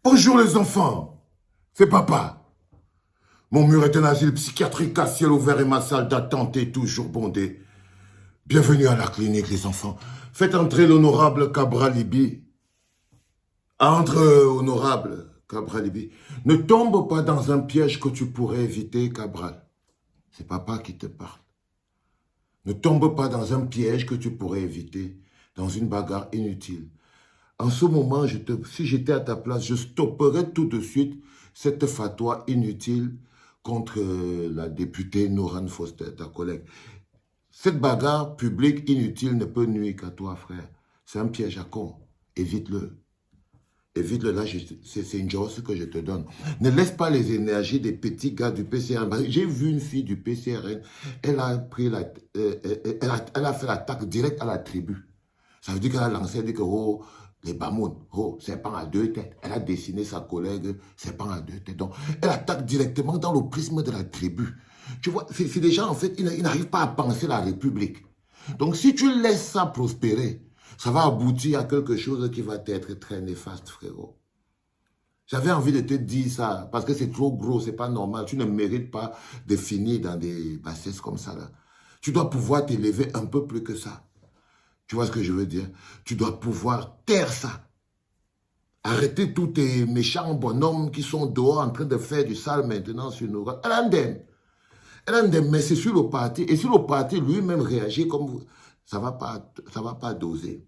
Bonjour les enfants, c'est papa. Mon mur est un asile psychiatrique à ciel ouvert et ma salle d'attente est toujours bondée. Bienvenue à la clinique les enfants. Faites entrer l'honorable Cabral Libi. Entre, honorable Cabral Libi. Ne tombe pas dans un piège que tu pourrais éviter, Cabral. C'est papa qui te parle. Ne tombe pas dans un piège que tu pourrais éviter, dans une bagarre inutile. En ce moment, si j'étais à ta place, je stopperais tout de suite cette fatwa inutile contre la députée Noran Foster, ta collègue. Cette bagarre publique inutile ne peut nuire qu'à toi, frère. C'est un piège à con. Évite-le. Évite-le, là, c'est une chose que je te donne. Ne laisse pas les énergies des petits gars du PCRN. J'ai vu une fille du PCRN, elle a fait l'attaque directe à la tribu. Ça veut dire qu'elle a lancé, elle dit que, oh, les Bamoun, oh, serpent à deux têtes. Elle a dessiné sa collègue, serpent à deux têtes. Donc, elle attaque directement dans le prisme de la tribu. Tu vois, c'est des gens, en fait, ils n'arrivent pas à penser la République. Donc, si tu laisses ça prospérer, ça va aboutir à quelque chose qui va être très néfaste, frérot. J'avais envie de te dire ça, parce que c'est trop gros, c'est pas normal. Tu ne mérites pas de finir dans des bassesses comme ça, là. Tu dois pouvoir t'élever un peu plus que ça. Tu vois ce que je veux dire? Tu dois pouvoir taire ça. Arrêtez tous tes méchants bonhommes qui sont dehors en train de faire du sale maintenant sur nos gars. Elle a un dème, mais c'est sur le parti. Et si le parti lui-même réagit comme vous, ça va pas doser.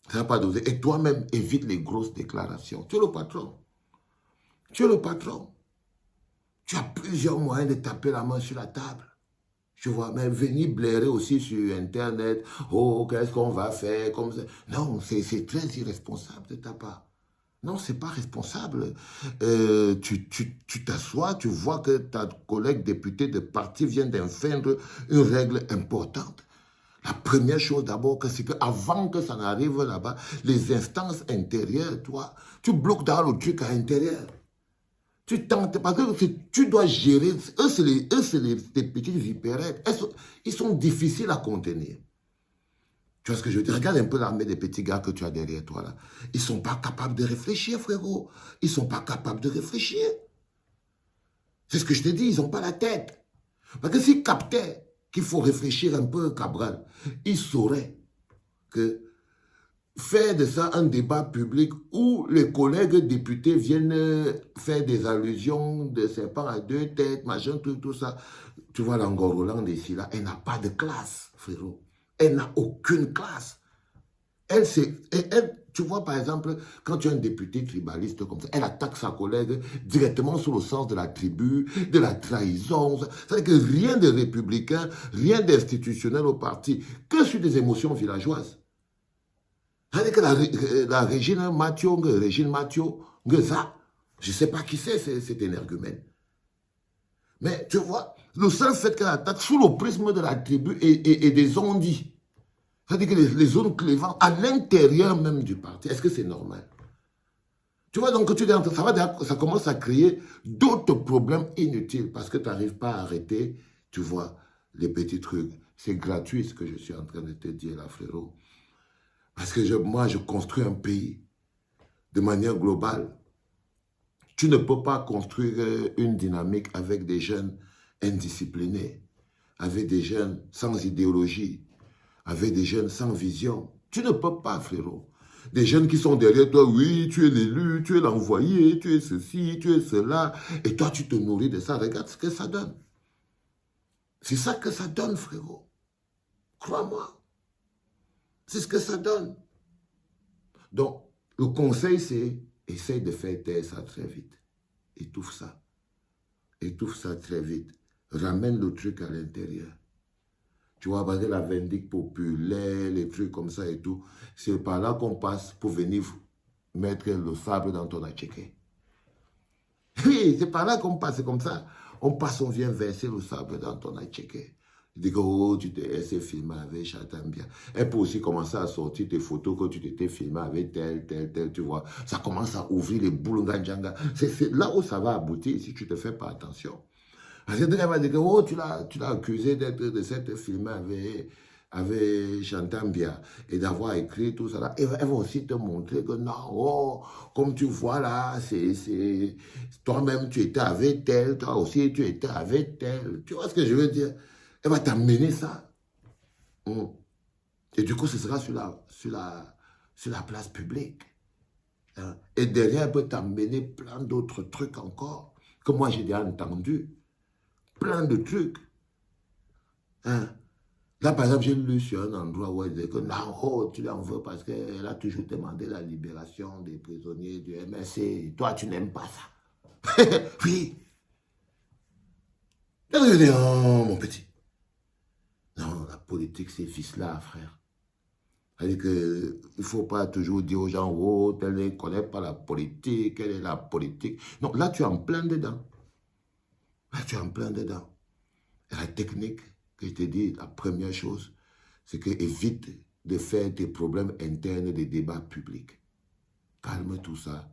Ça va pas doser. Et toi-même, évite les grosses déclarations. Tu es le patron. Tu es le patron. Tu as plusieurs moyens de taper la main sur la table. Tu vois, mais venir blairer aussi sur Internet, oh, qu'est-ce qu'on va faire comme ça. Non, c'est très irresponsable de ta part. Non, c'est pas responsable. Tu t'assois, tu vois que ta collègue députée de parti vient d'enfreindre une règle importante. La première chose d'abord, c'est qu'avant que ça n'arrive là-bas, les instances intérieures, toi, tu bloques dans le truc à l'intérieur. Tu tentes, parce que tu dois gérer, eux c'est des petites vipérettes, ils sont difficiles à contenir. Tu vois ce que je veux dire? Regarde un peu l'armée des petits gars que tu as derrière toi là. Ils ne sont pas capables de réfléchir, frérot. Ils ne sont pas capables de réfléchir. C'est ce que je te dis, ils n'ont pas la tête. Parce que s'ils captaient qu'il faut réfléchir un peu, Cabral, ils sauraient que faire de ça un débat public où les collègues députés viennent faire des allusions de serpents à deux têtes, machin, tout ça. Tu vois l'Angorolande ici, là, elle n'a pas de classe, frérot. Elle n'a aucune classe. Tu vois, par exemple, quand tu as un député tribaliste comme ça, elle attaque sa collègue directement sur le sens de la tribu, de la trahison. C'est-à-dire que rien de républicain, rien d'institutionnel au parti, que sur des émotions villageoises. C'est-à-dire que la Régine Mathieu, ça, je ne sais pas qui c'est cet énergumène. Mais tu vois, le seul fait qu'elle attaque sous le prisme de la tribu et des ondits, c'est-à-dire que les zones clévantes à l'intérieur même du parti, est-ce que c'est normal? Tu vois, donc ça commence à créer d'autres problèmes inutiles parce que tu n'arrives pas à arrêter, tu vois, les petits trucs. C'est gratuit ce que je suis en train de te dire là, frérot. Parce que moi, je construis un pays de manière globale. Tu ne peux pas construire une dynamique avec des jeunes indisciplinés, avec des jeunes sans idéologie, avec des jeunes sans vision. Tu ne peux pas, frérot. Des jeunes qui sont derrière toi, oui, tu es l'élu, tu es l'envoyé, tu es ceci, tu es cela, et toi, tu te nourris de ça. Regarde ce que ça donne. C'est ça que ça donne, frérot. Crois-moi. C'est ce que ça donne. Donc, le conseil, c'est essaye de faire taire ça très vite. Étouffe ça. Étouffe ça très vite. Ramène le truc à l'intérieur. Tu vois, parce que la vindicte populaire, les trucs comme ça et tout, c'est par là qu'on passe pour venir mettre le sable dans ton atchéké. Oui, c'est par là qu'on passe, c'est comme ça. On vient verser le sable dans ton atchéké. Tu dis que oh, tu t'es laissé filmer avec Chatambia. Elle peut aussi commencer à sortir tes photos que tu t'étais filmé avec tel, tu vois. Ça commence à ouvrir les boules nganjanga. C'est là où ça va aboutir si tu ne te fais pas attention. Parce que elle va dire que oh, tu l'as accusé de s'être filmé avec Chantal Mbia et d'avoir écrit tout ça là, elle va aussi te montrer que non, oh, comme tu vois là, c'est toi-même tu étais avec elle, toi aussi tu étais avec elle. Tu vois ce que je veux dire? Elle va t'amener ça. Mm. Et du coup, ce sera sur la place publique. Hein. Et derrière, elle peut t'amener plein d'autres trucs encore, que moi j'ai déjà entendu. Plein de trucs. Hein. Là, par exemple, j'ai lu sur un endroit où elle disait que non, oh, tu l'en veux parce qu'elle a toujours demandé la libération des prisonniers du MSC. Toi, tu n'aimes pas ça. Oui. Là, je dis, oh, mon petit. Non, la politique, c'est ficelard, frère. C'est-à-dire qu'il ne faut pas toujours dire aux gens, oh, elle ne connaît pas la politique, elle est la politique. Non, là, tu es en plein dedans. Là, tu es en plein dedans. Et la technique que je te dis, la première chose, c'est que évite de faire tes problèmes internes des débats publics. Calme tout ça.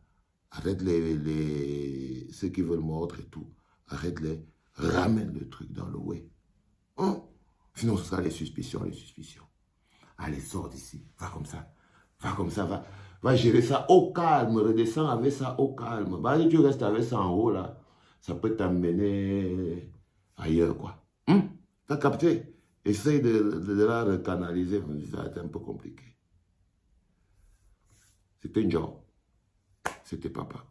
Arrête ceux qui veulent mordre et tout. Arrête-les. Ramène le truc dans le way. Hein? Sinon, ce sera les suspicions, les suspicions. Allez, sors d'ici. Va comme ça. Va comme ça. Va gérer ça au calme. Redescends avec ça au calme. Bah, si tu restes avec ça en haut, là, ça peut t'amener ailleurs, quoi. T'as capté? Essaye de la recanaliser. C'est un peu compliqué. C'était une job. C'était papa.